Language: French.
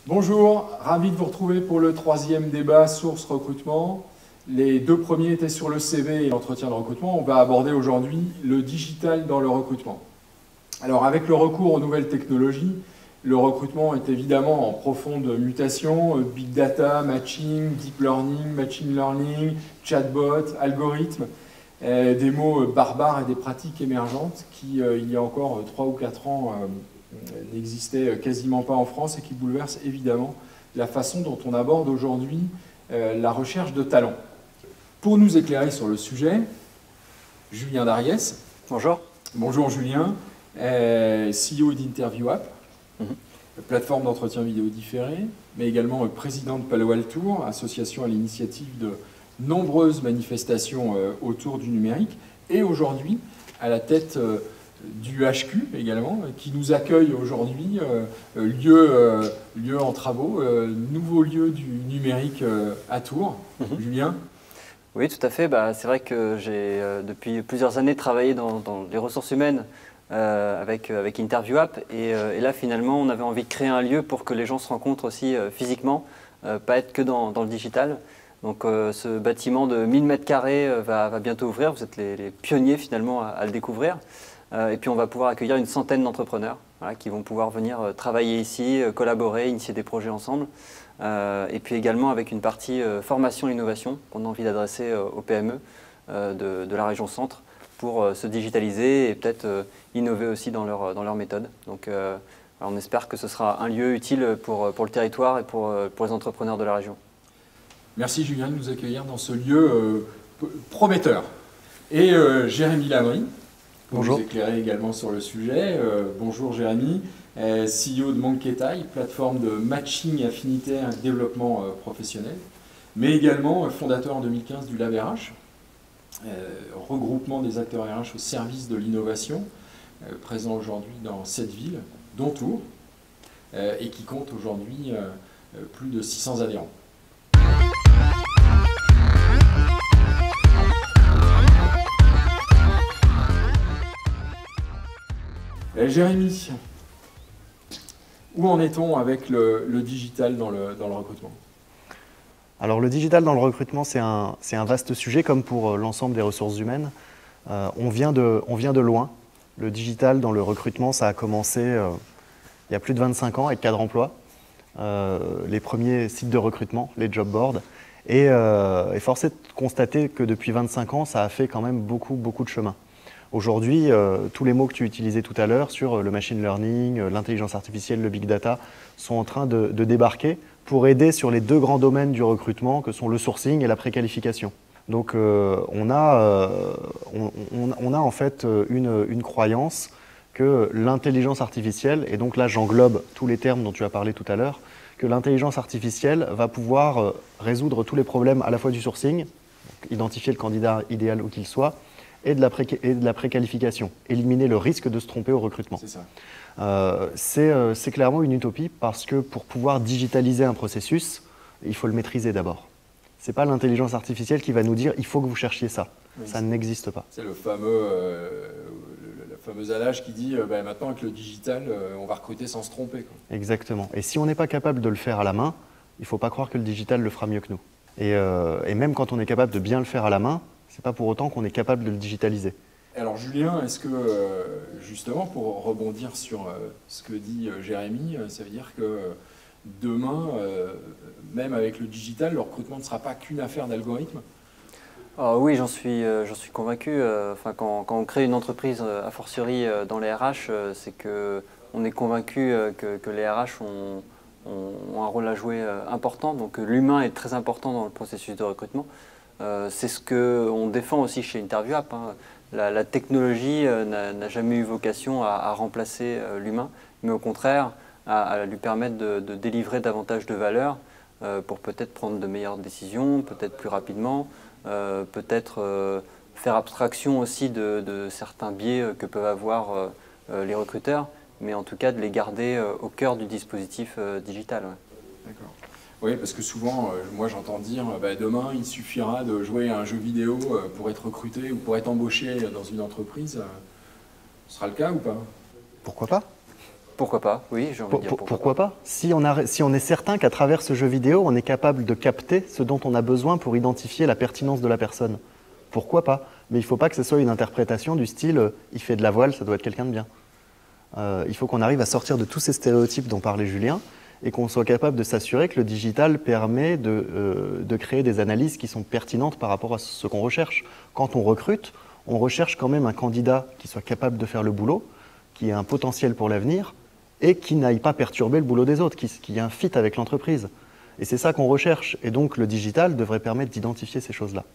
Bonjour, ravi de vous retrouver pour le troisième débat source recrutement. Les deux premiers étaient sur le CV et l'entretien de recrutement. On va aborder aujourd'hui le digital dans le recrutement. Alors avec le recours aux nouvelles technologies, le recrutement est évidemment en profonde mutation. Big data, matching, deep learning, machine learning, chatbot, algorithme. Des mots barbares et des pratiques émergentes qui, il y a encore 3 ou 4 ans, n'existaient quasiment pas en France et qui bouleversent évidemment la façon dont on aborde aujourd'hui la recherche de talents. Pour nous éclairer sur le sujet, Julien Dariès. Bonjour. Bonjour Julien, CEO d'InterviewApp, plateforme d'entretien vidéo différé, mais également président de Palo Alto, association à l'initiative de nombreuses manifestations autour du numérique, et aujourd'hui à la tête du HQ également, qui nous accueille aujourd'hui, lieu en travaux, nouveau lieu du numérique à Tours. Julien? Oui, tout à fait. C'est vrai que j'ai depuis plusieurs années travaillé dans les ressources humaines avec InterviewApp, et là finalement on avait envie de créer un lieu pour que les gens se rencontrent aussi physiquement, pas être que dans le digital. Donc ce bâtiment de 1000 m² va bientôt ouvrir. Vous êtes les pionniers finalement à le découvrir. Et puis on va pouvoir accueillir une centaine d'entrepreneurs qui vont pouvoir venir travailler ici, collaborer, initier des projets ensemble. Et puis également avec une partie formation et innovation qu'on a envie d'adresser aux PME de la région centre pour se digitaliser et peut-être innover aussi dans leur méthode. Donc on espère que ce sera un lieu utile pour le territoire et pour les entrepreneurs de la région. Merci Julien de nous accueillir dans ce lieu prometteur. Et Jérémy Lamry, pour nous éclairer également sur le sujet. Bonjour Jérémy, CEO de Manketai, plateforme de matching affinitaire et développement professionnel, mais également fondateur en 2015 du Lab RH, regroupement des acteurs RH au service de l'innovation, présent aujourd'hui dans 7 villes, dont Tours, et qui compte aujourd'hui plus de 600 adhérents. Jérémy, où en est-on avec le digital dans le recrutement? Alors le digital dans le recrutement, c'est un vaste sujet comme pour l'ensemble des ressources humaines. On vient de loin. Le digital dans le recrutement, ça a commencé il y a plus de 25 ans avec Cadre Emploi, les premiers sites de recrutement, les job boards. Et force est de constater que depuis 25 ans, ça a fait quand même beaucoup de chemin. Aujourd'hui, tous les mots que tu utilisais tout à l'heure sur le machine learning, l'intelligence artificielle, le big data, sont en train de débarquer pour aider sur les deux grands domaines du recrutement que sont le sourcing et la préqualification. Donc on a en fait une croyance que l'intelligence artificielle, et donc là j'englobe tous les termes dont tu as parlé tout à l'heure, que l'intelligence artificielle va pouvoir résoudre tous les problèmes à la fois du sourcing, donc identifier le candidat idéal où qu'il soit, et de la préqualification, éliminer le risque de se tromper au recrutement. C'est ça. C'est clairement une utopie parce que pour pouvoir digitaliser un processus, il faut le maîtriser d'abord. Ce n'est pas l'intelligence artificielle qui va nous dire « il faut que vous cherchiez ça oui, ». Ça n'existe pas. C'est le fameux adage qui dit maintenant avec le digital, on va recruter sans se tromper, quoi. Exactement. Et si on n'est pas capable de le faire à la main, il ne faut pas croire que le digital le fera mieux que nous. Et même quand on est capable de bien le faire à la main, ce n'est pas pour autant qu'on est capable de le digitaliser. Alors Julien, est-ce que, justement, pour rebondir sur ce que dit Jérémy, ça veut dire que demain, même avec le digital, le recrutement ne sera pas qu'une affaire d'algorithme? Oui, j'en suis convaincu. Quand on crée une entreprise, a fortiori dans les RH, c'est qu'on est convaincu que les RH ont un rôle à jouer important. Donc l'humain est très important dans le processus de recrutement. C'est ce qu'on défend aussi chez InterviewApp. La technologie n'a jamais eu vocation à remplacer l'humain, mais au contraire à lui permettre de délivrer davantage de valeur pour peut-être prendre de meilleures décisions, peut-être plus rapidement, peut-être faire abstraction aussi de certains biais que peuvent avoir les recruteurs, mais en tout cas de les garder au cœur du dispositif digital. Ouais. D'accord. Oui, parce que souvent, moi j'entends dire demain il suffira de jouer à un jeu vidéo pour être recruté ou pour être embauché dans une entreprise. Ce sera le cas ou pas? Pourquoi pas? Pourquoi pas? Oui, j'ai envie de dire Pourquoi pas? Si on est certain qu'à travers ce jeu vidéo, on est capable de capter ce dont on a besoin pour identifier la pertinence de la personne, pourquoi pas? Mais il ne faut pas que ce soit une interprétation du style « il fait de la voile, ça doit être quelqu'un de bien ». Il faut qu'on arrive à sortir de tous ces stéréotypes dont parlait Julien et qu'on soit capable de s'assurer que le digital permet de créer des analyses qui sont pertinentes par rapport à ce qu'on recherche. Quand on recrute, on recherche quand même un candidat qui soit capable de faire le boulot, qui ait un potentiel pour l'avenir et qui n'aille pas perturber le boulot des autres, qui ait un fit avec l'entreprise. Et c'est ça qu'on recherche. Et donc le digital devrait permettre d'identifier ces choses-là.